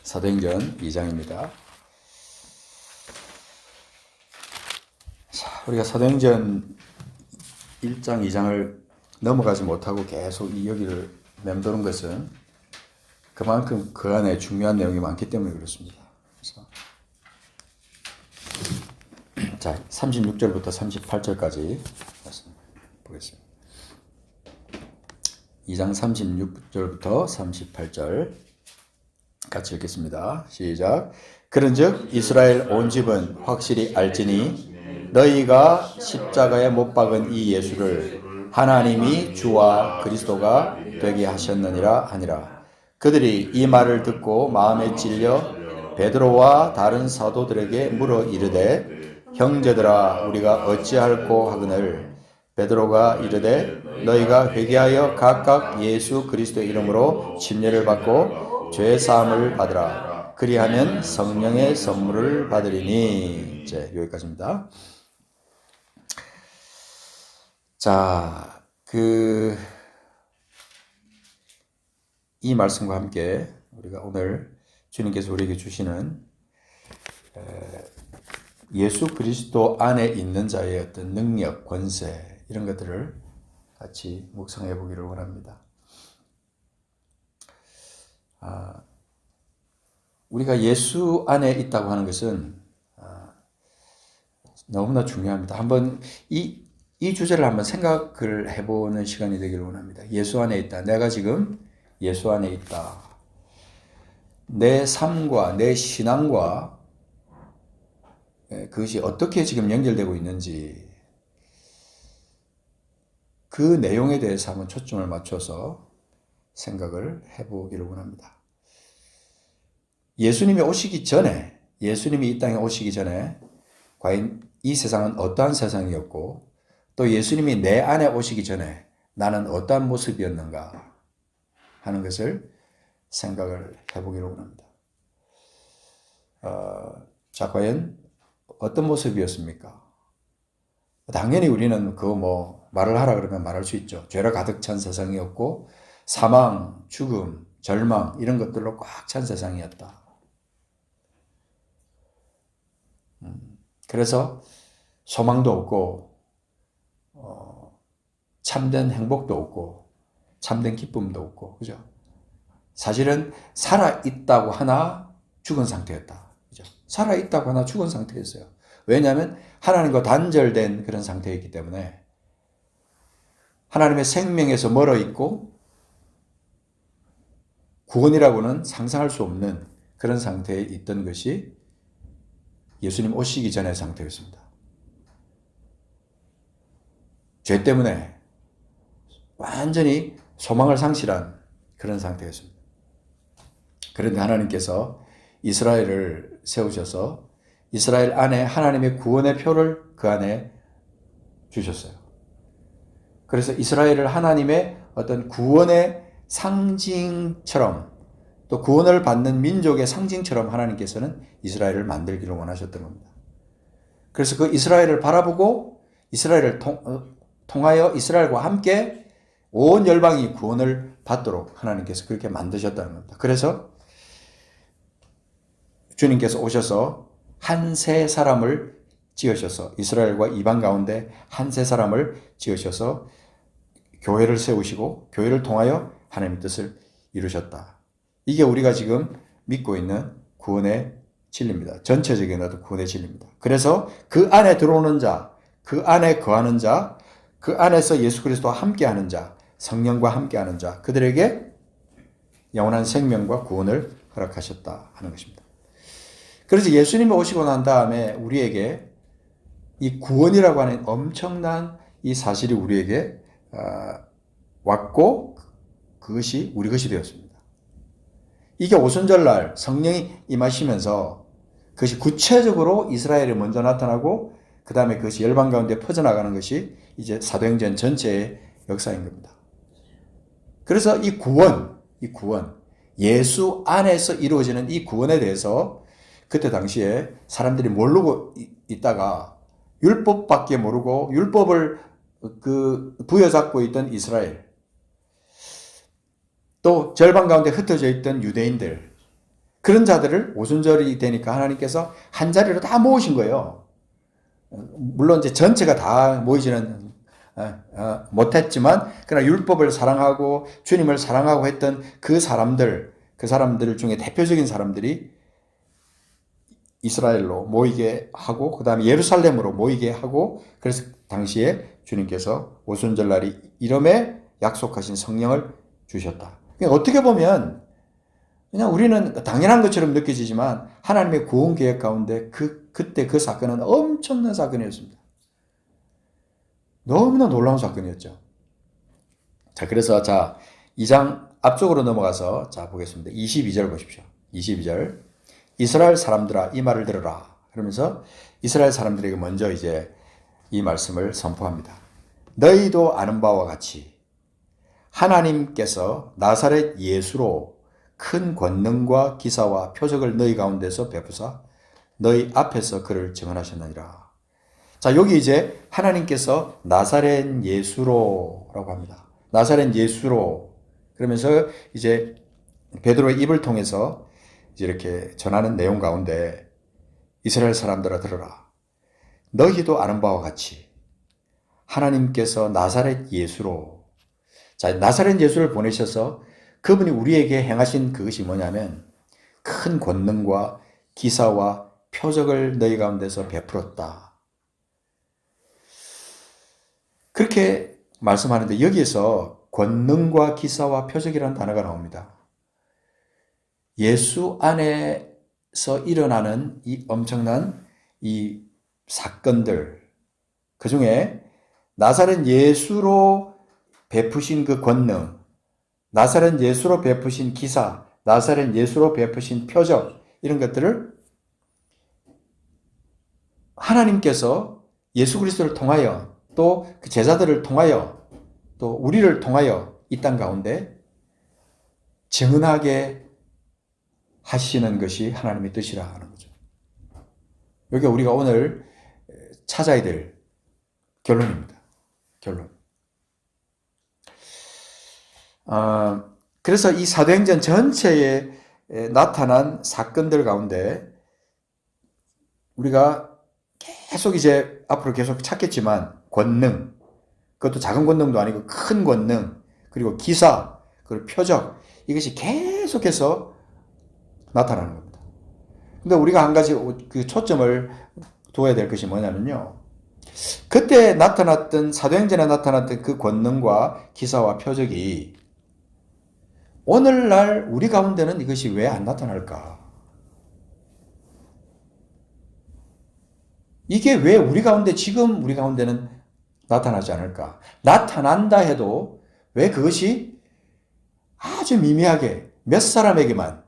사도행전 2장입니다. 자, 우리가 사도행전 1장, 2장을 넘어가지 못하고 계속 이 여기를 맴도는 것은 그만큼 그 안에 중요한 내용이 많기 때문에 그렇습니다. 그래서 자, 36절부터 38절까지 보겠습니다. 2장 36절부터 38절 같이 읽겠습니다. 시작. 그런즉 이스라엘 온 집은 확실히 알지니 너희가 십자가에 못 박은 이 예수를 하나님이 주와 그리스도가 되게 하셨느니라 하니라. 그들이 이 말을 듣고 마음에 찔려 베드로와 다른 사도들에게 물어 이르되 형제들아 우리가 어찌할꼬 하거늘 베드로가 이르되 너희가 회개하여 각각 예수 그리스도의 이름으로 침례를 받고 죄 사함을 받으라. 그리하면 성령의 선물을 받으리니. 이제 여기까지입니다. 자, 이 말씀과 함께 우리가 오늘 주님께서 우리에게 주시는 예수 그리스도 안에 있는 자의 어떤 능력, 권세 이런 것들을 같이 묵상해 보기를 원합니다. 우리가 예수 안에 있다고 하는 것은 너무나 중요합니다. 한번 이 주제를 한번 생각을 해보는 시간이 되기를 원합니다. 예수 안에 있다. 내가 지금 예수 안에 있다. 내 삶과 내 신앙과 그것이 어떻게 지금 연결되고 있는지 그 내용에 대해서 한번 초점을 맞춰서 생각을 해보기를 원합니다. 예수님이 오시기 전에, 예수님이 이 땅에 오시기 전에 과연 이 세상은 어떠한 세상이었고 또 예수님이 내 안에 오시기 전에 나는 어떠한 모습이었는가 하는 것을 생각을 해보기를 원합니다. 자, 과연 어떤 모습이었습니까? 당연히 우리는 말을 하라 그러면 말할 수 있죠. 죄로 가득 찬 세상이었고 사망, 죽음, 절망 이런 것들로 꽉 찬 세상이었다. 그래서 소망도 없고 참된 행복도 없고 참된 기쁨도 없고 그죠? 사실은 살아있다고 하나 죽은 상태였다. 그죠? 살아있다고 하나 죽은 상태였어요. 왜냐하면 하나님과 단절된 그런 상태였기 때문에 하나님의 생명에서 멀어 있고 구원이라고는 상상할 수 없는 그런 상태에 있던 것이 예수님 오시기 전의 상태였습니다. 죄 때문에 완전히 소망을 상실한 그런 상태였습니다. 그런데 하나님께서 이스라엘을 세우셔서 이스라엘 안에 하나님의 구원의 표를 그 안에 주셨어요. 그래서 이스라엘을 하나님의 어떤 구원의 상징처럼 또 구원을 받는 민족의 상징처럼 하나님께서는 이스라엘을 만들기를 원하셨던 겁니다. 그래서 그 이스라엘을 바라보고 이스라엘을 통하여 이스라엘과 함께 온 열방이 구원을 받도록 하나님께서 그렇게 만드셨다는 겁니다. 그래서 주님께서 오셔서 한 세 사람을 지으셔서 이스라엘과 이방 가운데 한 세 사람을 지으셔서 교회를 세우시고 교회를 통하여 하나님의 뜻을 이루셨다. 이게 우리가 지금 믿고 있는 구원의 진리입니다. 전체적인 어떤 구원의 진리입니다. 그래서 그 안에 들어오는 자, 그 안에 거하는 자, 그 안에서 예수 그리스도와 함께하는 자, 성령과 함께하는 자, 그들에게 영원한 생명과 구원을 허락하셨다 하는 것입니다. 그래서 예수님이 오시고 난 다음에 우리에게 이 구원이라고 하는 엄청난 이 사실이 우리에게 왔고 그것이 우리 것이 되었습니다. 이게 오순절날 성령이 임하시면서 그것이 구체적으로 이스라엘에 먼저 나타나고 그 다음에 그것이 열방 가운데 퍼져나가는 것이 이제 사도행전 전체의 역사인 겁니다. 그래서 이 구원, 예수 안에서 이루어지는 이 구원에 대해서 그때 당시에 사람들이 모르고 있다가 율법밖에 모르고 율법을 부여잡고 있던 이스라엘, 또 절반 가운데 흩어져 있던 유대인들, 그런 자들을 오순절이 되니까 하나님께서 한 자리로 다 모으신 거예요. 물론 이제 전체가 다 모이지는 못했지만, 그러나 율법을 사랑하고 주님을 사랑하고 했던 그 사람들 중에 대표적인 사람들이 이스라엘로 모이게 하고, 그 다음에 예루살렘으로 모이게 하고, 그래서 당시에 주님께서 오순절날이 이름에 약속하신 성령을 주셨다. 그러니까 어떻게 보면 그냥 우리는 당연한 것처럼 느껴지지만 하나님의 구원 계획 가운데 그때 그 사건은 엄청난 사건이었습니다. 너무나 놀라운 사건이었죠. 자, 그래서 2장 앞쪽으로 넘어가서 보겠습니다. 22절 보십시오. 22절. 이스라엘 사람들아 이 말을 들으라. 그러면서 이스라엘 사람들에게 먼저 이제 이 말씀을 선포합니다. 너희도 아는 바와 같이 하나님께서 나사렛 예수로 큰 권능과 기사와 표적을 너희 가운데서 베푸사 너희 앞에서 그를 증언하셨느니라. 자, 여기 이제 하나님께서 나사렛 예수로라고 합니다. 나사렛 예수로. 그러면서 이제 베드로의 입을 통해서 이제 이렇게 전하는 내용 가운데 이스라엘 사람들아 들으라. 너희도 아는 바와 같이 하나님께서 나사렛 예수로. 자, 나사렛 예수를 보내셔서 그분이 우리에게 행하신 그것이 뭐냐면 큰 권능과 기사와 표적을 너희 가운데서 베풀었다. 그렇게 말씀하는데 여기에서 권능과 기사와 표적이라는 단어가 나옵니다. 예수 안에서 일어나는 이 엄청난 이 사건들, 그 중에 나사렛 예수로 베푸신 그 권능, 나사렛 예수로 베푸신 기사, 나사렛 예수로 베푸신 표적, 이런 것들을 하나님께서 예수 그리스도를 통하여 또 그 제자들을 통하여 또 우리를 통하여 이 땅 가운데 증언하게 하시는 것이 하나님의 뜻이라 하는 거죠. 여기가 우리가 오늘 찾아야 될 결론입니다. 결론. 그래서 이 사도행전 전체에 나타난 사건들 가운데 우리가 계속 이제 앞으로 계속 찾겠지만 권능, 그것도 작은 권능도 아니고 큰 권능, 그리고 기사, 그리고 표적, 이것이 계속해서 나타나는 겁니다. 근데 우리가 한 가지 그 초점을 두어야 될 것이 뭐냐면요. 그때 나타났던, 사도행전에 나타났던 그 권능과 기사와 표적이 오늘날 우리 가운데는 이것이 왜 안 나타날까? 이게 왜 지금 우리 가운데는 나타나지 않을까? 나타난다 해도 왜 그것이 아주 미미하게 몇 사람에게만,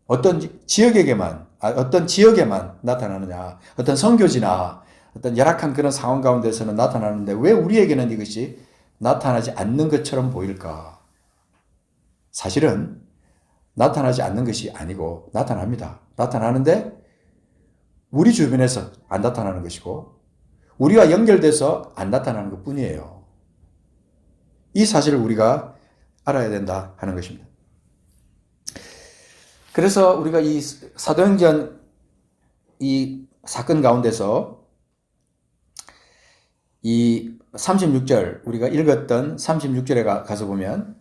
어떤 지역에만 나타나느냐? 어떤 선교지나 어떤 열악한 그런 상황 가운데서는 나타나는데 왜 우리에게는 이것이 나타나지 않는 것처럼 보일까? 사실은 나타나지 않는 것이 아니고 나타납니다. 나타나는데 우리 주변에서 안 나타나는 것이고 우리와 연결돼서 안 나타나는 것 뿐이에요. 이 사실을 우리가 알아야 된다 하는 것입니다. 그래서 우리가 이 사도행전 이 사건 가운데서 이 36절, 우리가 읽었던 36절에 가서 보면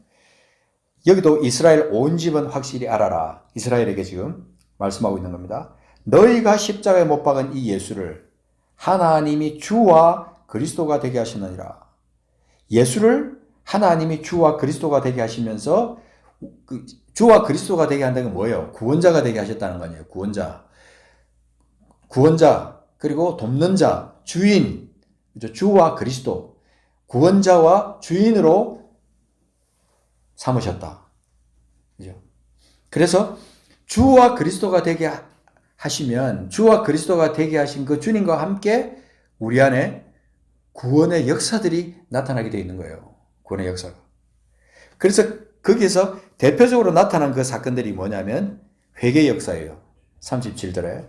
여기도 이스라엘 온 집은 확실히 알아라. 이스라엘에게 지금 말씀하고 있는 겁니다. 너희가 십자가에 못 박은 이 예수를 하나님이 주와 그리스도가 되게 하시느니라. 예수를 하나님이 주와 그리스도가 되게 하시면서 주와 그리스도가 되게 한다는 건 뭐예요? 구원자가 되게 하셨다는 거 아니에요. 구원자, 그리고 돕는 자, 주인, 주와 그리스도, 구원자와 주인으로 삼으셨다. 그죠? 그래서 주와 그리스도가 되게 하시면 주와 그리스도가 되게 하신 그 주님과 함께 우리 안에 구원의 역사들이 나타나게 되어 있는 거예요. 구원의 역사가. 그래서 거기에서 대표적으로 나타난 그 사건들이 뭐냐면 회개의 역사예요. 37절에.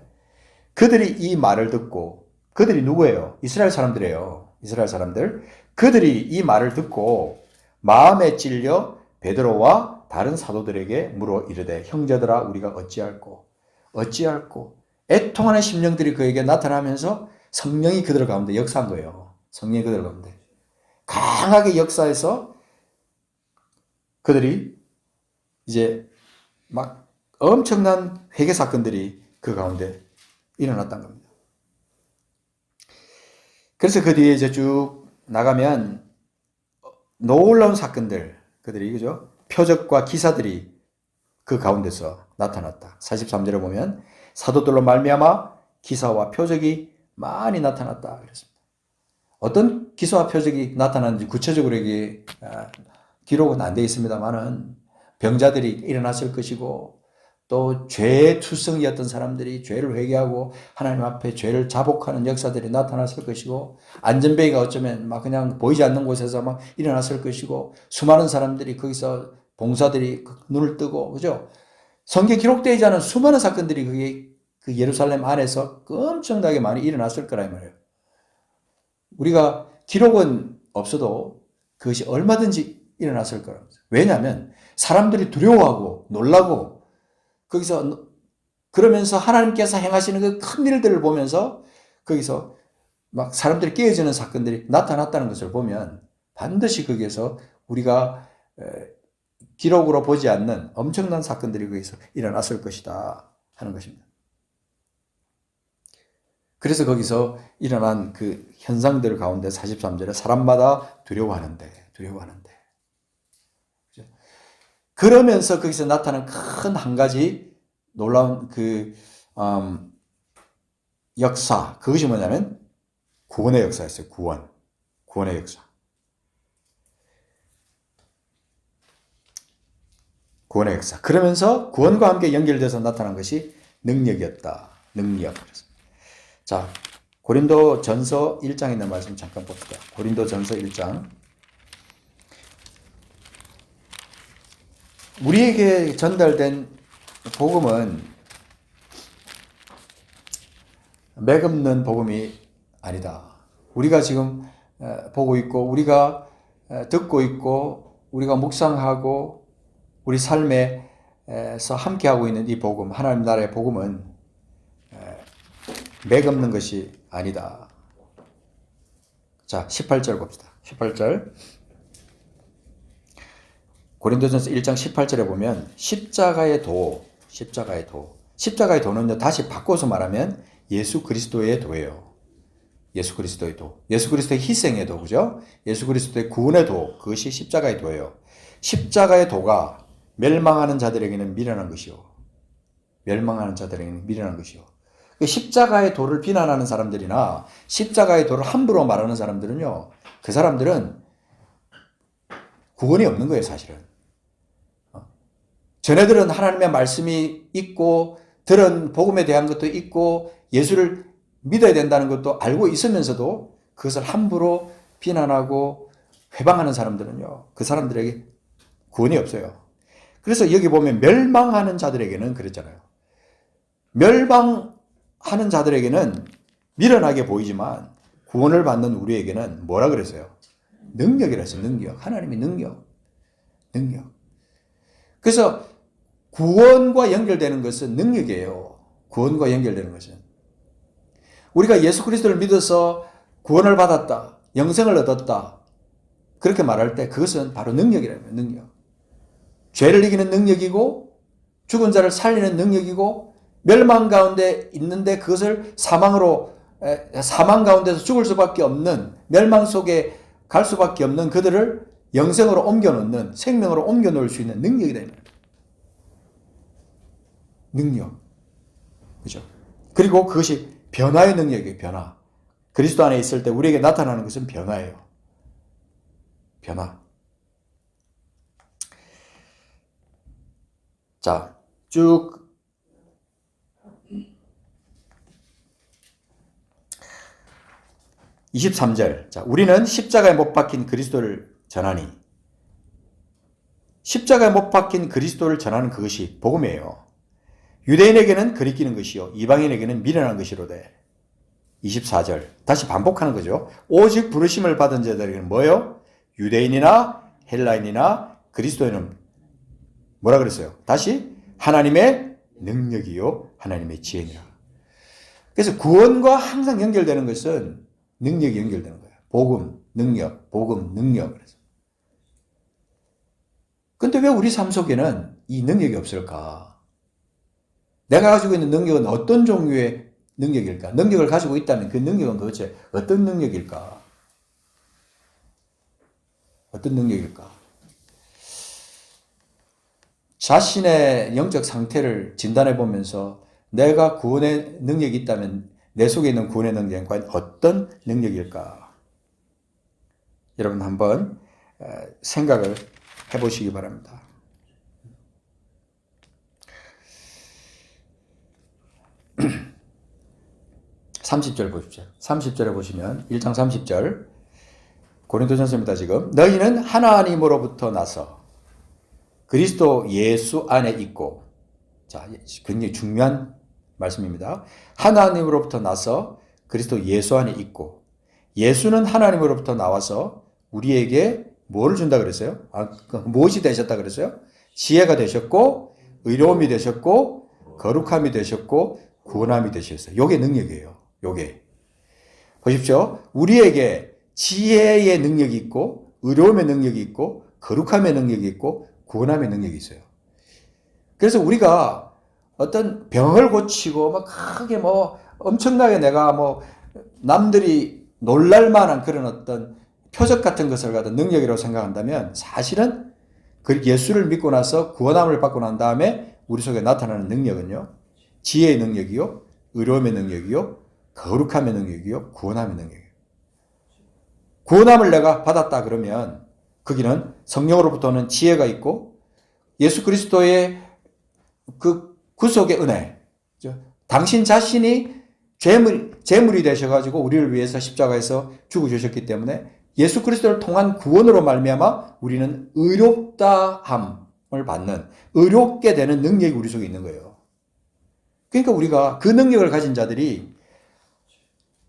그들이 이 말을 듣고, 그들이 누구예요? 이스라엘 사람들이에요. 이스라엘 사람들. 그들이 이 말을 듣고 마음에 찔려 베드로와 다른 사도들에게 물어 이르되 형제들아 우리가 어찌할꼬 애통하는 심령들이 그에게 나타나면서 성령이 그들 가운데 역사한 거예요. 성령이 그들 가운데 강하게 역사해서 그들이 이제 막 엄청난 회개 사건들이 그 가운데 일어났다는 겁니다. 그래서 그 뒤에 이제 쭉 나가면 놀라운 사건들, 그들이 그죠? 표적과 기사들이 그 가운데서 나타났다. 43절에 보면 사도들로 말미암아 기사와 표적이 많이 나타났다 그랬습니다. 어떤 기사와 표적이 나타났는지 구체적으로 이게 기록은 안 되어 있습니다만은 병자들이 일어났을 것이고 또 죄의 투성이었던 사람들이 죄를 회개하고 하나님 앞에 죄를 자복하는 역사들이 나타났을 것이고 안전뱅이가 어쩌면 막 그냥 보이지 않는 곳에서 막 일어났을 것이고 수많은 사람들이 거기서 봉사들이 눈을 뜨고 그죠? 성경에 기록되지 않은 수많은 사건들이 그게 그 예루살렘 안에서 엄청나게 많이 일어났을 거라 이 말이에요. 우리가 기록은 없어도 그것이 얼마든지 일어났을 거라고. 왜냐하면 사람들이 두려워하고 놀라고 거기서 그러면서 하나님께서 행하시는 그 큰 일들을 보면서 거기서 막 사람들이 깨어지는 사건들이 나타났다는 것을 보면 반드시 거기에서 우리가 기록으로 보지 않는 엄청난 사건들이 거기서 일어났을 것이다 하는 것입니다. 그래서 거기서 일어난 그 현상들 가운데 43절에 사람마다 두려워하는데 그러면서 거기서 나타난 큰 한 가지 놀라운 그 역사, 그것이 뭐냐면 구원의 역사였어요. 구원의 역사. 구원의 역사. 그러면서 구원과 함께 연결돼서 나타난 것이 능력이었다. 능력. 자, 고린도 전서 1장에 있는 말씀 잠깐 봅시다. 고린도 전서 1장. 우리에게 전달된 복음은 맥없는 복음이 아니다. 우리가 지금 보고 있고 우리가 듣고 있고 우리가 묵상하고 우리 삶에서 함께하고 있는 이 복음, 하나님 나라의 복음은 맥없는 것이 아니다. 자, 18절 봅시다. 18절. 고린도전서 1장 18절에 보면 십자가의 도는요, 다시 바꿔서 말하면 예수 그리스도의 도예요. 예수 그리스도의 도. 예수 그리스도의 희생의 도, 그죠? 예수 그리스도의 구원의 도, 그것이 십자가의 도예요. 십자가의 도가 멸망하는 자들에게는 미련한 것이요. 십자가의 도를 비난하는 사람들이나 십자가의 도를 함부로 말하는 사람들은요, 그 사람들은 구원이 없는 거예요, 사실은. 전에들은 하나님의 말씀이 있고 들은 복음에 대한 것도 있고 예수를 믿어야 된다는 것도 알고 있으면서도 그것을 함부로 비난하고 회방하는 사람들은요, 그 사람들에게 구원이 없어요. 그래서 여기 보면 멸망하는 자들에게는 그랬잖아요. 멸망하는 자들에게는 미련하게 보이지만 구원을 받는 우리에게는 뭐라 그랬어요? 능력이라 했어요. 능력. 하나님의 능력. 그래서 구원과 연결되는 것은 능력이에요. 구원과 연결되는 것은. 우리가 예수 그리스도를 믿어서 구원을 받았다. 영생을 얻었다. 그렇게 말할 때 그것은 바로 능력이라는 능력. 죄를 이기는 능력이고 죽은 자를 살리는 능력이고 멸망 가운데 있는데 그것을 사망 가운데서 죽을 수밖에 없는 멸망 속에 갈 수밖에 없는 그들을 영생으로 옮겨놓는 생명으로 옮겨놓을 수 있는 능력이다. 능력. 그죠? 그리고 그것이 변화의 능력이에요. 변화. 그리스도 안에 있을 때 우리에게 나타나는 것은 변화예요. 변화. 자, 쭉 23절. 자, 우리는 십자가에 못 박힌 그리스도를 전하니. 십자가에 못 박힌 그리스도를 전하는 그것이 복음이에요. 유대인에게는 거리끼는 것이요 이방인에게는 미련한 것이로되. 24절. 다시 반복하는 거죠. 오직 부르심을 받은 자들에게는 뭐예요? 유대인이나 헬라인이나 그리스도인은 뭐라 그랬어요? 다시 하나님의 능력이요 하나님의 지혜니라. 그래서 구원과 항상 연결되는 것은 능력이 연결되는 거예요. 복음, 능력, 복음, 능력. 그래서. 근데 왜 우리 삶 속에는 이 능력이 없을까? 내가 가지고 있는 능력은 어떤 종류의 능력일까? 능력을 가지고 있다면 그 능력은 도대체 어떤 능력일까? 어떤 능력일까? 자신의 영적 상태를 진단해 보면서 내가 구원의 능력이 있다면 내 속에 있는 구원의 능력은 과연 어떤 능력일까? 여러분 한번 생각을 해보시기 바랍니다. 30절 보십시오. 30절에 보시면 1장 30절 고린도전서입니다. 지금 너희는 하나님으로부터 나서 그리스도 예수 안에 있고, 자, 굉장히 중요한 말씀입니다. 하나님으로부터 나서 그리스도 예수 안에 있고, 예수는 하나님으로부터 나와서 우리에게 뭐를 준다 그랬어요? 무엇이 되셨다 그랬어요? 지혜가 되셨고, 의로움이 되셨고, 거룩함이 되셨고, 구원함이 되셨어요. 요게 능력이에요. 요게. 보십시오. 우리에게 지혜의 능력이 있고, 의로움의 능력이 있고, 거룩함의 능력이 있고, 구원함의 능력이 있어요. 그래서 우리가 어떤 병을 고치고, 막 크게 뭐, 엄청나게 내가 뭐, 남들이 놀랄 만한 그런 어떤 표적 같은 것을 갖다 능력이라고 생각한다면, 사실은 그 예수를 믿고 나서 구원함을 받고 난 다음에 우리 속에 나타나는 능력은요, 지혜의 능력이요, 의로움의 능력이요, 거룩함의 능력이요, 구원함의 능력이에요. 구원함을 내가 받았다 그러면 거기는 성령으로부터는 지혜가 있고 예수 그리스도의 그 구속의 은혜, 당신 자신이 제물이 되셔가지고 우리를 위해서 십자가에서 죽으셨기 때문에 예수 그리스도를 통한 구원으로 말미암아 우리는 의롭다함을 받는, 의롭게 되는 능력이 우리 속에 있는 거예요. 그러니까 우리가 그 능력을 가진 자들이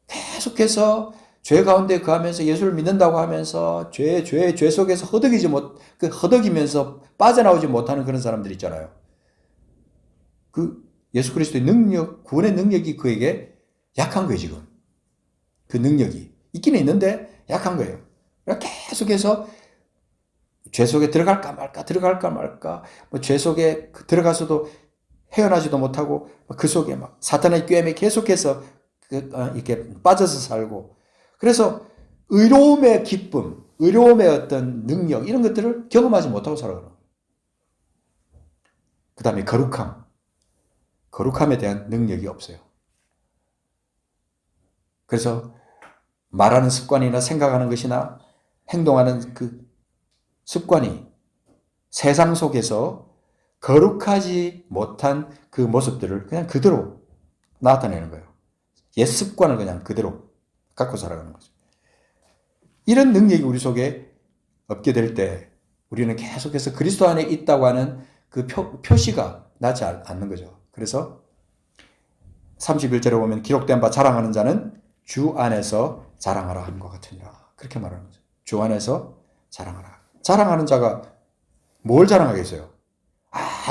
계속해서 죄 가운데 거하면서 예수를 믿는다고 하면서 죄 속에서 허덕이면서 빠져나오지 못하는 그런 사람들 있잖아요. 그 예수 그리스도의 능력, 구원의 능력이 그에게 약한 거예요, 지금. 그 능력이. 있기는 있는데 약한 거예요. 그러니까 계속해서 죄 속에 들어갈까 말까, 뭐 죄 속에 들어가서도 헤어나지도 못하고 그 속에 막 사탄의 꾀에 계속해서 이렇게 빠져서 살고, 그래서 의로움의 기쁨, 의로움의 어떤 능력 이런 것들을 경험하지 못하고 살아가는 거예요. 그 다음에 거룩함에 대한 능력이 없어요. 그래서 말하는 습관이나 생각하는 것이나 행동하는 그 습관이 세상 속에서 거룩하지 못한 그 모습들을 그냥 그대로 나타내는 거예요. 옛 습관을 그냥 그대로 갖고 살아가는 거죠. 이런 능력이 우리 속에 없게 될 때 우리는 계속해서 그리스도 안에 있다고 하는 그 표시가 나지 않는 거죠. 그래서 31절에 보면 기록된 바 자랑하는 자는 주 안에서 자랑하라 하는 것 같으니라. 그렇게 말하는 거죠. 주 안에서 자랑하라. 자랑하는 자가 뭘 자랑하겠어요?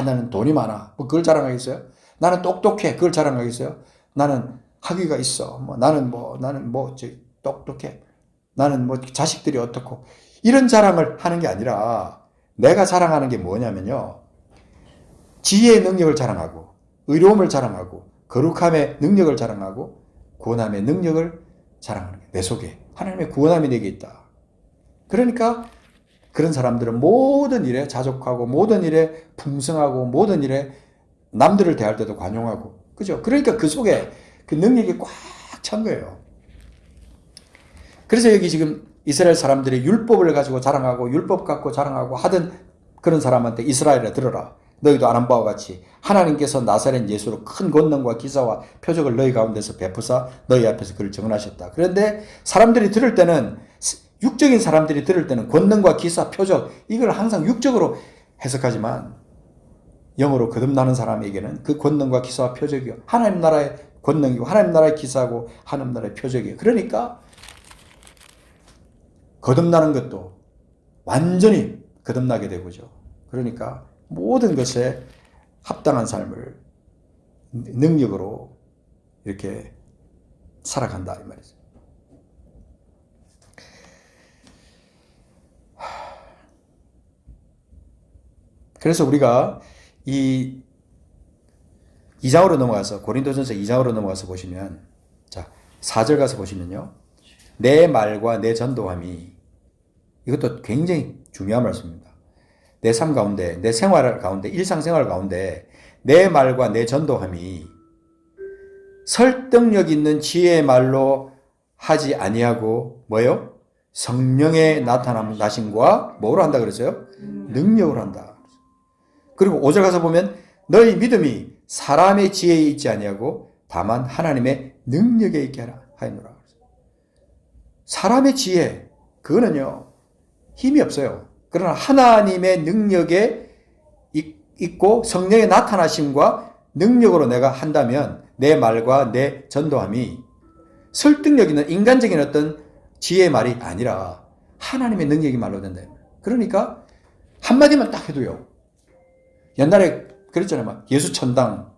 나는 돈이 많아. 뭐 그걸 자랑하겠어요? 나는 똑똑해. 그걸 자랑하겠어요? 나는 학위가 있어. 나는 똑똑해. 나는 자식들이 어떻고. 이런 자랑을 하는 게 아니라 내가 자랑하는 게 뭐냐면요. 지혜의 능력을 자랑하고, 의로움을 자랑하고, 거룩함의 능력을 자랑하고, 구원함의 능력을 자랑하는 거예요. 내 속에 하나님의 구원함이 내게 있다. 그러니까 그런 사람들은 모든 일에 자족하고, 모든 일에 풍성하고, 모든 일에 남들을 대할 때도 관용하고, 그죠? 그러니까 그 속에 그 능력이 꽉 찬 거예요. 그래서 여기 지금 이스라엘 사람들이 율법을 가지고 자랑하고, 율법 갖고 자랑하고 하던 그런 사람한테 이스라엘아 들어라. 너희도 아는 바와 같이 하나님께서 나사렛 예수로 큰 권능과 기사와 표적을 너희 가운데서 베푸사 너희 앞에서 그를 증언하셨다. 그런데 사람들이 들을 때는, 육적인 사람들이 들을 때는 권능과 기사, 표적, 이걸 항상 육적으로 해석하지만 영으로 거듭나는 사람에게는 그 권능과 기사와 표적이요, 하나님 나라의 권능이고 하나님 나라의 기사고 하나님 나라의 표적이에요. 그러니까 거듭나는 것도 완전히 거듭나게 되고죠. 그러니까 모든 것에 합당한 삶을 능력으로 이렇게 살아간다 이 말이죠. 그래서 우리가 이 2장으로 넘어가서 고린도전서 2장으로 넘어가서 보시면 자 4절 가서 보시면요. 내 말과 내 전도함이 이것도 굉장히 중요한 말씀입니다. 내 삶 가운데 내 생활 가운데 일상생활 가운데 내 말과 내 전도함이 설득력 있는 지혜의 말로 하지 아니하고 뭐요? 성령의 나타나심과 뭐로 한다 그랬어요? 능력으로 한다. 그리고 5절 가서 보면 너희 믿음이 사람의 지혜에 있지 아니하고 다만 하나님의 능력에 있게 하노라. 사람의 지혜 그거는요 힘이 없어요. 그러나 하나님의 능력에 있고 성령의 나타나심과 능력으로 내가 한다면 내 말과 내 전도함이 설득력 있는 인간적인 어떤 지혜의 말이 아니라 하나님의 능력이 말로 된다. 그러니까 한마디만 딱 해도요. 옛날에 그랬잖아요. 예수 천당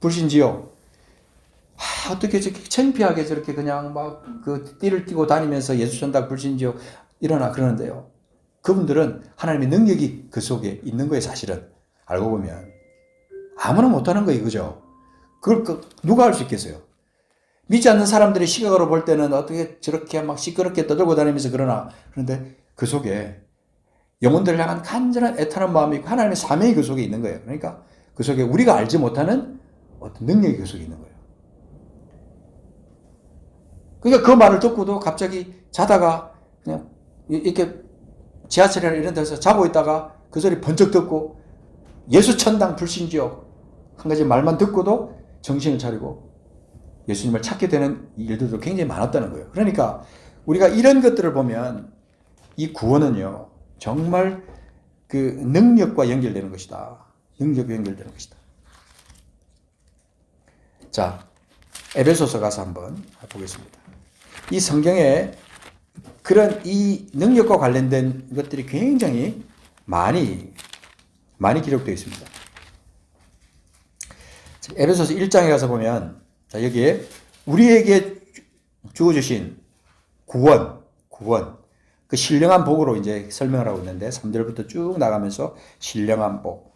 불신지요. 어떻게 저렇게 창피하게 저렇게 그냥 막 그 띠를 띠고 다니면서 예수 천당 불신지요 일어나 그러는데요. 그분들은 하나님의 능력이 그 속에 있는 거예요. 사실은 알고 보면 아무나 못하는 거예요. 그죠? 그걸 누가 할 수 있겠어요? 믿지 않는 사람들이 시각으로 볼 때는 어떻게 저렇게 막 시끄럽게 떠들고 다니면서 그런데 그 속에 영혼들을 향한 간절한 애타는 마음이 있고 하나님의 사명이 그 속에 있는 거예요. 그러니까 그 속에 우리가 알지 못하는 어떤 능력이 그 속에 있는 거예요. 그러니까 그 말을 듣고도 갑자기 자다가 그냥 이렇게 지하철이나 이런 데서 자고 있다가 그 소리 번쩍 듣고 예수천당 불신지옥 한 가지 말만 듣고도 정신을 차리고 예수님을 찾게 되는 일들도 굉장히 많았다는 거예요. 그러니까 우리가 이런 것들을 보면 이 구원은요 정말 그 능력과 연결되는 것이다. 능력과 연결되는 것이다. 자, 에베소서 가서 한번 보겠습니다. 이 성경에 그런 이 능력과 관련된 것들이 굉장히 많이 기록되어 있습니다. 에베소서 1장에 가서 보면 자 여기에 우리에게 주어주신 구원 그 신령한 복으로 이제 설명을 하고 있는데 3절부터 쭉 나가면서 신령한 복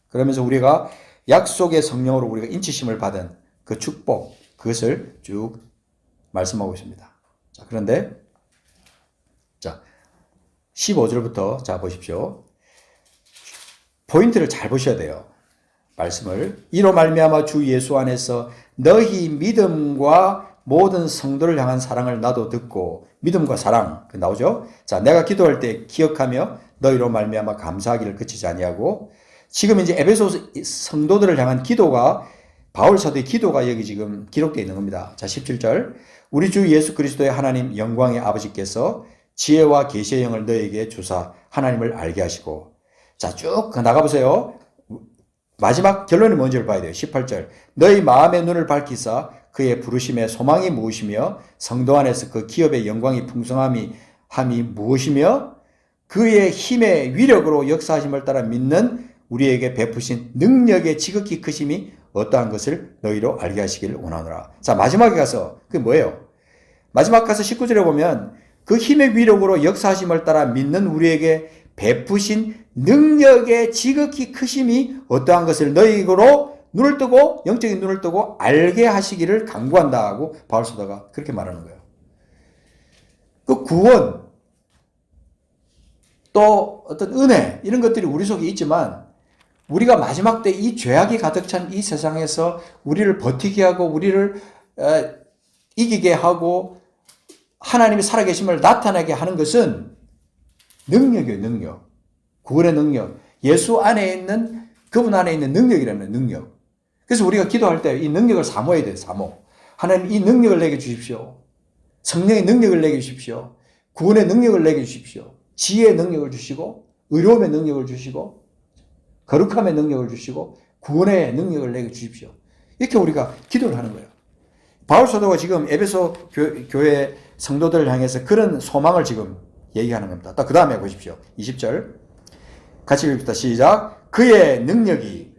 그러면서 우리가 약속의 성령으로 우리가 인치심을 받은 그 축복 그것을 쭉 말씀하고 있습니다. 자, 그런데 자 15절부터 자 보십시오. 포인트를 잘 보셔야 돼요. 말씀을 이로 말미암아 주 예수 안에서 너희 믿음과 모든 성도를 향한 사랑을 나도 듣고 믿음과 사랑 나오죠. 자 내가 기도할 때 기억하며 너희로 말미암아 감사하기를 그치지 아니하고 지금 이제 에베소 성도들을 향한 기도가 바울 사도의 기도가 여기 지금 기록되어 있는 겁니다. 자 17절 우리 주 예수 그리스도의 하나님 영광의 아버지께서 지혜와 계시의 영을 너희에게 주사 하나님을 알게 하시고 자 쭉 나가보세요. 마지막 결론이 뭔지를 봐야 돼요. 18절 너희 마음의 눈을 밝히사 그의 부르심의 소망이 무엇이며 성도 안에서 그 기업의 영광이 풍성함이 무엇이며 그의 힘의 위력으로 역사하심을 따라 믿는 우리에게 베푸신 능력의 지극히 크심이 어떠한 것을 너희로 알게 하시기를 원하노라. 자 마지막에 가서 그게 뭐예요? 마지막 가서 19절에 보면 그 힘의 위력으로 역사하심을 따라 믿는 우리에게 베푸신 능력의 지극히 크심이 어떠한 것을 너희로 눈을 뜨고 영적인 눈을 뜨고 알게 하시기를 간구한다 하고 바울 사도가 그렇게 말하는 거예요. 그 구원 또 어떤 은혜 이런 것들이 우리 속에 있지만 우리가 마지막 때 이 죄악이 가득 찬 이 세상에서 우리를 버티게 하고 우리를 이기게 하고 하나님이 살아계심을 나타나게 하는 것은 능력이에요. 능력. 구원의 능력. 예수 안에 있는 그분 안에 있는 능력이라는 능력. 그래서 우리가 기도할 때 이 능력을 사모해야 돼요. 사모. 하나님 이 능력을 내게 주십시오. 성령의 능력을 내게 주십시오. 구원의 능력을 내게 주십시오. 지혜의 능력을 주시고 의로움의 능력을 주시고 거룩함의 능력을 주시고 구원의 능력을 내게 주십시오. 이렇게 우리가 기도를 하는 거예요. 바울 사도가 지금 에베소 교회 성도들을 향해서 그런 소망을 지금 얘기하는 겁니다. 그 다음에 보십시오. 20절 같이 읽읍시다. 시작. 그의 능력이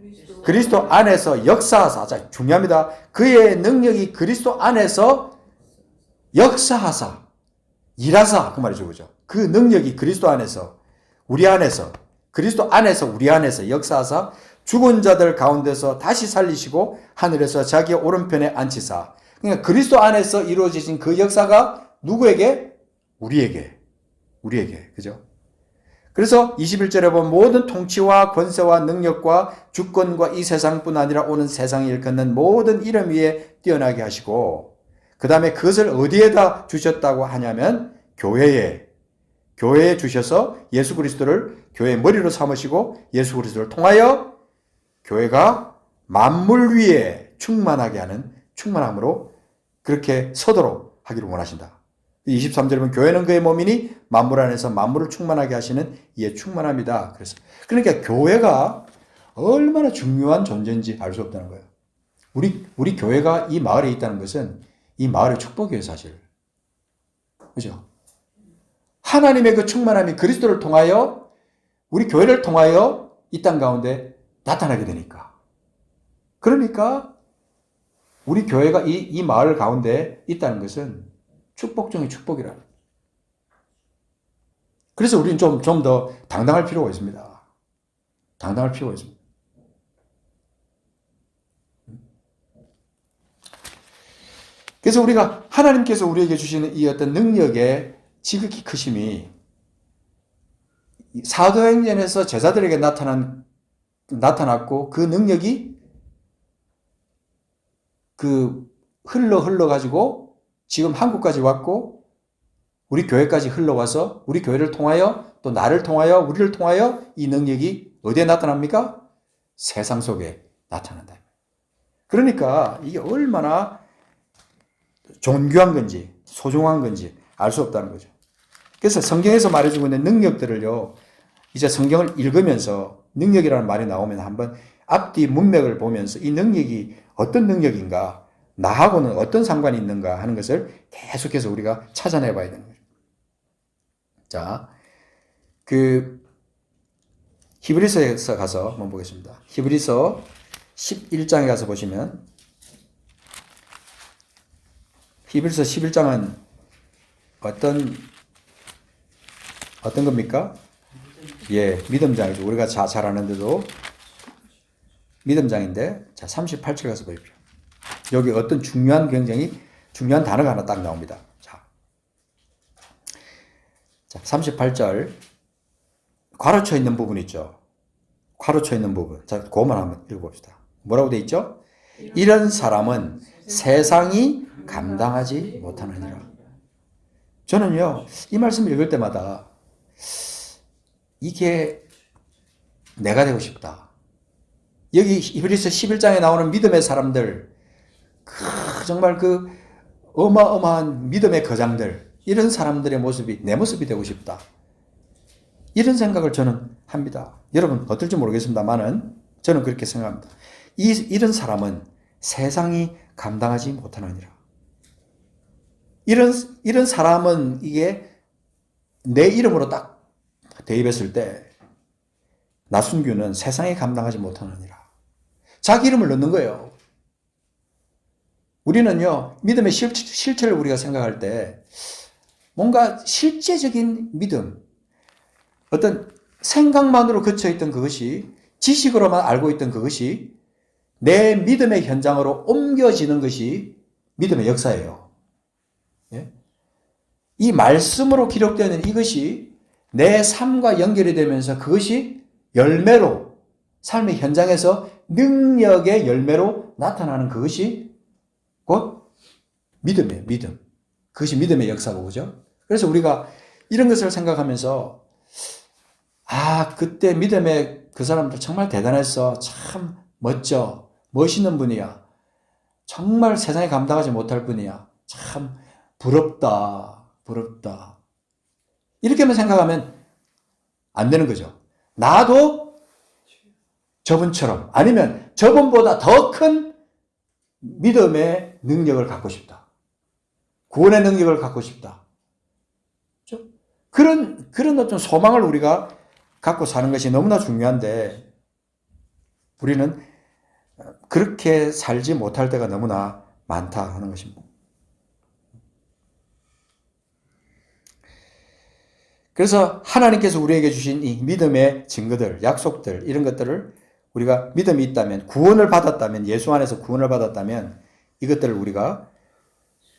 그리스도 안에서 역사하사. 자, 중요합니다. 그의 능력이 그리스도 안에서 역사하사. 일하사. 그 말이죠. 그죠? 그 능력이 그리스도 안에서, 우리 안에서, 그리스도 안에서, 우리 안에서 역사하사 죽은 자들 가운데서 다시 살리시고 하늘에서 자기 오른편에 앉히사. 그러니까 그리스도 안에서 이루어지신 그 역사가 누구에게? 우리에게. 그죠? 그래서 21절에 보면 모든 통치와 권세와 능력과 주권과 이 세상뿐 아니라 오는 세상에 일컫는 모든 이름 위에 뛰어나게 하시고 그 다음에 그것을 어디에다 주셨다고 하냐면 교회에 주셔서 예수 그리스도를 교회의 머리로 삼으시고 예수 그리스도를 통하여 교회가 만물 위에 충만하게 하는 충만함으로 그렇게 서도록 하기를 원하신다. 23절에 보면 교회는 그의 몸이니 만물 안에서 만물을 충만하게 하시는 이의 충만함이다. 그러니까 교회가 얼마나 중요한 존재인지 알 수 없다는 거예요. 우리 교회가 이 마을에 있다는 것은 이 마을의 축복이에요, 사실. 그죠? 하나님의 그 충만함이 그리스도를 통하여 우리 교회를 통하여 이 땅 가운데 나타나게 되니까. 그러니까 우리 교회가 이 마을 가운데 있다는 것은 축복 중의 축복이라. 그래서 우리는 좀 더 당당할 필요가 있습니다. 당당할 필요가 있습니다. 그래서 우리가 하나님께서 우리에게 주시는 이 어떤 능력의 지극히 크심이 사도행전에서 제자들에게 나타났고 그 능력이 흘러가지고 지금 한국까지 왔고 우리 교회까지 흘러와서 우리 교회를 통하여 또 나를 통하여 우리를 통하여 이 능력이 어디에 나타납니까? 세상 속에 나타난다. 그러니까 이게 얼마나 존귀한 건지 소중한 건지 알 수 없다는 거죠. 그래서 성경에서 말해주고 있는 능력들을요, 이제 성경을 읽으면서 능력이라는 말이 나오면 한번 앞뒤 문맥을 보면서 이 능력이 어떤 능력인가, 나하고는 어떤 상관이 있는가 하는 것을 계속해서 우리가 찾아내 봐야 되는 거죠. 자, 히브리서에서 가서 한번 보겠습니다. 히브리서 11장에 가서 보시면, 히브리서 11장은 어떤 겁니까? 예, 믿음장이죠. 우리가 잘 아는데도 믿음장인데, 자, 38절 가서 보십시오. 여기 어떤 굉장히 중요한 단어가 하나 딱 나옵니다. 자, 38절. 괄호쳐 있는 부분 있죠? 괄호쳐 있는 부분. 자, 그것만 한번 읽어봅시다. 뭐라고 돼 있죠? 이런 사람은 세상이 감당하지 못하느니라. 저는요, 이 말씀을 읽을 때마다 이게 내가 되고 싶다. 여기 히브리서 11장에 나오는 믿음의 사람들, 정말 어마어마한 믿음의 거장들, 이런 사람들의 모습이 내 모습이 되고 싶다. 이런 생각을 저는 합니다. 여러분 어떨지 모르겠습니다만은 저는 그렇게 생각합니다. 이런 사람은 세상이 감당하지 못하느니라. 이런 사람은 이게 내 이름으로 딱 대입했을 때 나순규는 세상이 감당하지 못하느니라. 자기 이름을 넣는 거예요. 우리는요, 믿음의 실체를 우리가 생각할 때 뭔가 실제적인 믿음, 어떤 생각만으로 그쳐있던 그것이, 지식으로만 알고 있던 그것이 내 믿음의 현장으로 옮겨지는 것이 믿음의 역사예요. 예? 이 말씀으로 기록되는 이것이 내 삶과 연결이 되면서 그것이 열매로, 삶의 현장에서 능력의 열매로 나타나는 그것이 곧 믿음이에요. 믿음. 그것이 믿음의 역사고, 그죠? 그래서 우리가 이런 것을 생각하면서 그때 믿음의 그 사람들 정말 대단했어. 참 멋져. 멋있는 분이야. 정말 세상에 감당하지 못할 분이야. 참 부럽다. 이렇게만 생각하면 안 되는 거죠. 나도 저분처럼, 아니면 저분보다 더 큰 믿음의 능력을 갖고 싶다. 구원의 능력을 갖고 싶다. 그런 어떤 소망을 우리가 갖고 사는 것이 너무나 중요한데 우리는 그렇게 살지 못할 때가 너무나 많다 하는 것입니다. 그래서 하나님께서 우리에게 주신 이 믿음의 증거들, 약속들, 이런 것들을 우리가 믿음이 있다면, 구원을 받았다면, 예수 안에서 구원을 받았다면 이것들을 우리가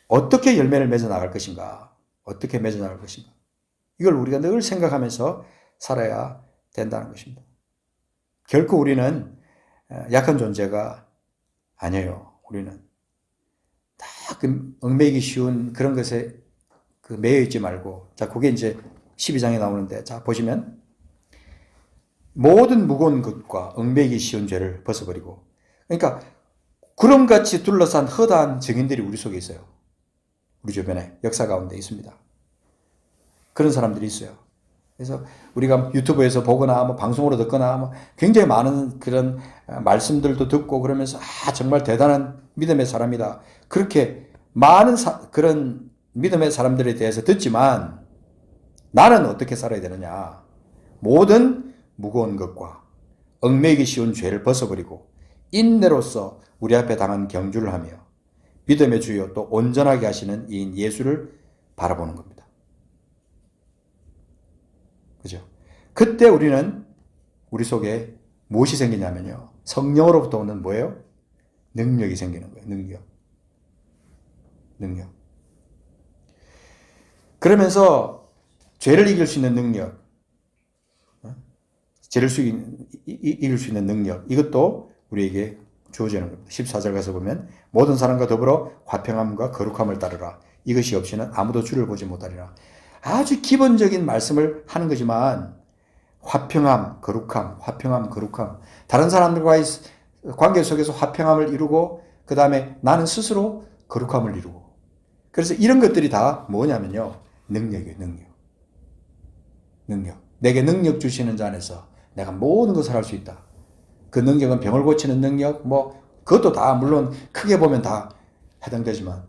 어떻게 열매를 맺어 나갈 것인가? 어떻게 맺어 나갈 것인가? 이걸 우리가 늘 생각하면서 살아야 된다는 것입니다. 결코 우리는 약한 존재가 아니에요. 우리는 다 그 얽매이기 쉬운 그런 것에 매여 있지 말고, 자, 그게 이제 12장에 나오는데, 자, 보시면 모든 무거운 것과 얽매이기 쉬운 죄를 벗어버리고, 그러니까 구름같이 둘러싼 허다한 증인들이 우리 속에 있어요. 우리 주변에 역사 가운데 있습니다. 그런 사람들이 있어요. 그래서 우리가 유튜브에서 보거나 뭐 방송으로 듣거나 뭐 굉장히 많은 그런 말씀들도 듣고 그러면서 정말 대단한 믿음의 사람이다. 그렇게 많은 그런 믿음의 사람들에 대해서 듣지만 나는 어떻게 살아야 되느냐? 모든 무거운 것과 얽매이기 쉬운 죄를 벗어버리고 인내로서 우리 앞에 당한 경주를 하며 믿음의 주요 또 온전하게 하시는 이인 예수를 바라보는 겁니다. 그죠? 그때 우리는 우리 속에 무엇이 생기냐면요. 성령으로부터 오는 뭐예요? 능력이 생기는 거예요. 능력. 그러면서 죄를 이길 수 있는 능력, 죄를 이길 수 있는 능력, 이것도 우리에게 주어지는 겁니다. 14절 가서 보면 모든 사람과 더불어 화평함과 거룩함을 따르라. 이것이 없이는 아무도 주를 보지 못하리라. 아주 기본적인 말씀을 하는 거지만 화평함, 거룩함, 화평함, 거룩함. 다른 사람들과의 관계 속에서 화평함을 이루고 그 다음에 나는 스스로 거룩함을 이루고. 그래서 이런 것들이 다 뭐냐면요. 능력이에요. 능력. 내게 능력 주시는 자 안에서 내가 모든 것을 할 수 있다. 그 능력은 병을 고치는 능력, 뭐 그것도 다 물론 크게 보면 다 해당되지만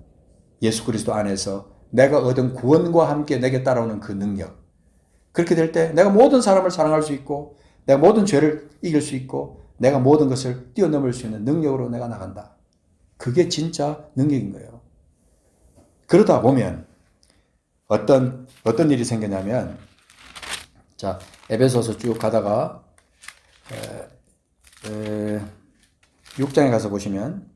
예수 그리스도 안에서 내가 얻은 구원과 함께 내게 따라오는 그 능력. 그렇게 될 때 내가 모든 사람을 사랑할 수 있고 내가 모든 죄를 이길 수 있고 내가 모든 것을 뛰어넘을 수 있는 능력으로 내가 나간다. 그게 진짜 능력인 거예요. 그러다 보면 어떤 일이 생기냐면, 자, 에베소서 쭉 가다가 6장에 가서 보시면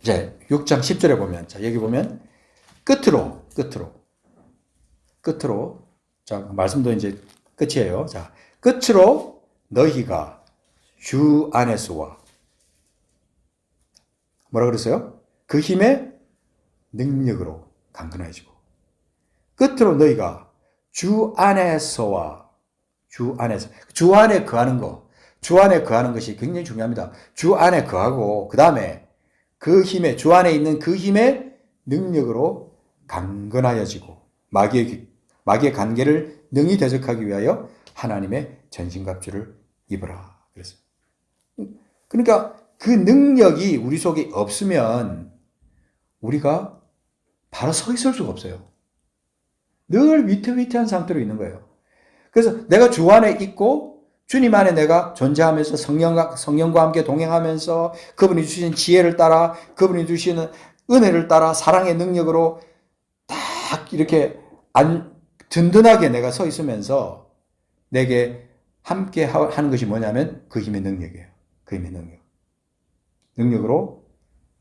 이제 6장 10절에 보면, 자, 여기 보면 끝으로 자, 말씀도 이제 끝이에요. 자, 끝으로 너희가 주 안에서와 뭐라 그랬어요? 그 힘의 능력으로 강건해지고, 끝으로 너희가 주 안에서와 주 안에 거하는 거, 주 안에 거하는 것이 굉장히 중요합니다. 주 안에 거하고 그 다음에 그 힘에, 주 안에 있는 그 힘의 능력으로 강건하여지고 마귀의 관계를 능히 대적하기 위하여 하나님의 전신갑주를 입으라. 그랬어요. 그러니까 그 능력이 우리 속에 없으면 우리가 바로 서 있을 수가 없어요. 늘 위태위태한 상태로 있는 거예요. 그래서 내가 주 안에 있고 주님 안에 내가 존재하면서 성령과 함께 동행하면서 그분이 주신 지혜를 따라, 그분이 주시는 은혜를 따라 사랑의 능력으로 딱 이렇게 든든하게 내가 서 있으면서 내게 함께 하는 것이 뭐냐면 그 힘의 능력이에요. 그 힘의 능력으로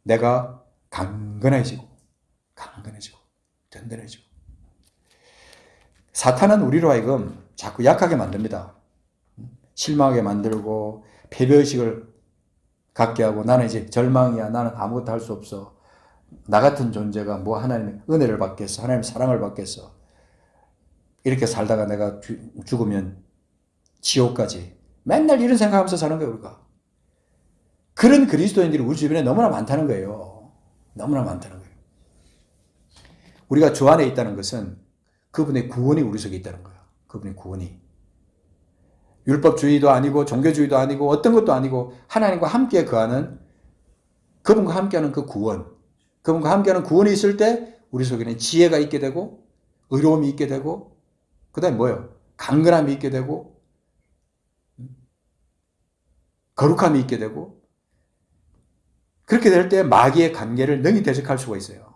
내가 강건해지고 든든해지고. 사탄은 우리로 하여금 자꾸 약하게 만듭니다. 실망하게 만들고 패배의식을 갖게 하고, 나는 이제 절망이야, 나는 아무것도 할 수 없어, 나 같은 존재가 뭐 하나님의 은혜를 받겠어, 하나님의 사랑을 받겠어, 이렇게 살다가 내가 죽으면 지옥까지, 맨날 이런 생각하면서 사는 거예요. 우리가 그런 그리스도인들이 우리 주변에 너무나 많다는 거예요. 너무나 많다는 거예요. 우리가 주 안에 있다는 것은 그분의 구원이 우리 속에 있다는 거예요. 그분의 구원이. 율법주의도 아니고 종교주의도 아니고 어떤 것도 아니고 하나님과 함께 거하는, 그분과 함께하는 그 구원, 그분과 함께하는 구원이 있을 때 우리 속에는 지혜가 있게 되고 의로움이 있게 되고, 그 다음에 뭐예요? 강건함이 있게 되고, 거룩함이 있게 되고, 그렇게 될 때 마귀의 관계를 능히 대적할 수가 있어요.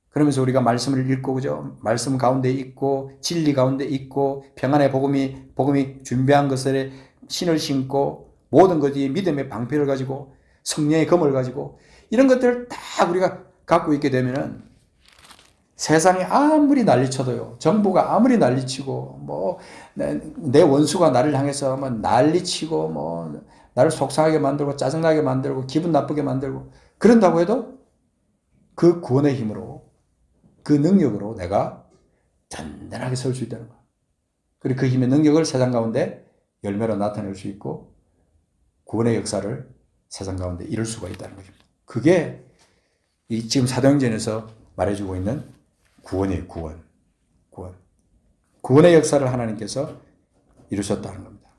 그러면서 우리가 말씀을 읽고, 그죠? 말씀 가운데 있고, 진리 가운데 있고, 평안의 복음이 준비한 것에 신을 신고, 모든 것이 믿음의 방패를 가지고, 성령의 검을 가지고, 이런 것들을 다 우리가 갖고 있게 되면은, 세상이 아무리 난리쳐도요, 정부가 아무리 난리치고, 뭐, 내 원수가 나를 향해서 뭐 난리치고, 뭐, 나를 속상하게 만들고, 짜증나게 만들고, 기분 나쁘게 만들고, 그런다고 해도 그 구원의 힘으로, 그 능력으로 내가 단단하게 설 수 있다는 거야. 그리고 그 힘의 능력을 세상 가운데 열매로 나타낼 수 있고, 구원의 역사를 세상 가운데 이룰 수가 있다는 것입니다. 그게 이 지금 사도행전에서 말해주고 있는 구원이에요, 구원. 구원의 역사를 하나님께서 이루셨다는 겁니다.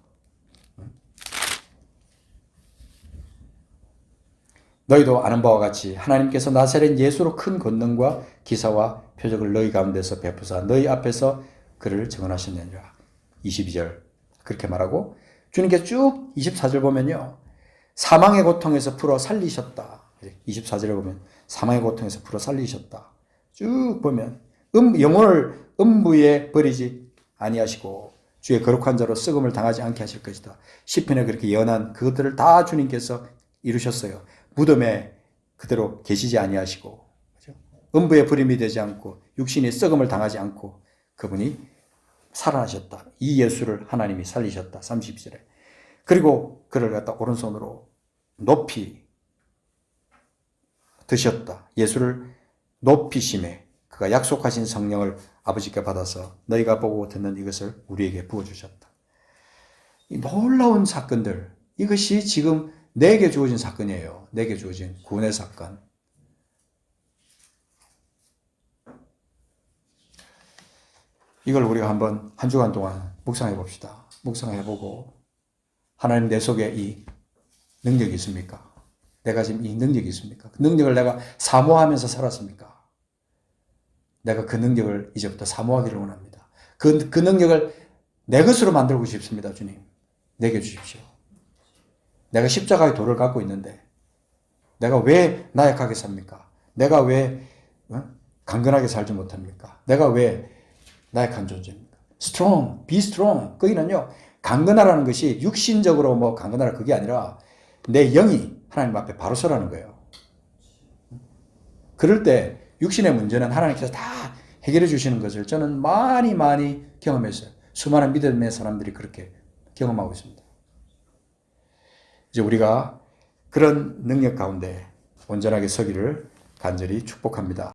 너희도 아는 바와 같이 하나님께서 나사렛 예수로 큰 권능과 기사와 표적을 너희 가운데서 베푸사 너희 앞에서 그를 증언하셨느니라. 22절 그렇게 말하고 주님께서 쭉 24절 보면요. 사망의 고통에서 풀어 살리셨다. 24절에 보면 사망의 고통에서 풀어 살리셨다. 쭉 보면 영혼을 음부에 버리지 아니하시고 주의 거룩한 자로 썩음을 당하지 않게 하실 것이다. 시편에 그렇게 예언한 그것들을 다 주님께서 이루셨어요. 무덤에 그대로 계시지 아니하시고 그렇죠? 음부에 버림이 되지 않고 육신이 썩음을 당하지 않고 그분이 살아나셨다. 이 예수를 하나님이 살리셨다. 32절에. 그리고 그를 갖다 오른손으로 높이 드셨다. 예수를 높이심에 그가 약속하신 성령을 아버지께 받아서 너희가 보고 듣는 이것을 우리에게 부어주셨다. 이 놀라운 사건들, 이것이 지금 내게 주어진 사건이에요. 내게 주어진 구원의 사건. 이걸 우리가 한번 한 주간 동안 묵상해 봅시다. 묵상해 보고 하나님 내 속에 이 능력이 있습니까? 내가 지금 이 능력이 있습니까? 그 능력을 내가 사모하면서 살았습니까? 내가 그 능력을 이제부터 사모하기를 원합니다. 그 능력을 내 것으로 만들고 싶습니다. 주님. 내게 주십시오. 내가 십자가의 도를 갖고 있는데 내가 왜 나약하게 삽니까? 내가 왜 강건하게 살지 못합니까? 내가 왜 나약한 존재입니까? strong, be strong. 거기는요, 강건하라는 것이 육신적으로 뭐 강건하라 그게 아니라 내 영이 하나님 앞에 바로 서라는 거예요. 그럴 때 육신의 문제는 하나님께서 다 해결해 주시는 것을 저는 많이 경험했어요. 수많은 믿음의 사람들이 그렇게 경험하고 있습니다. 이제 우리가 그런 능력 가운데 온전하게 서기를 간절히 축복합니다.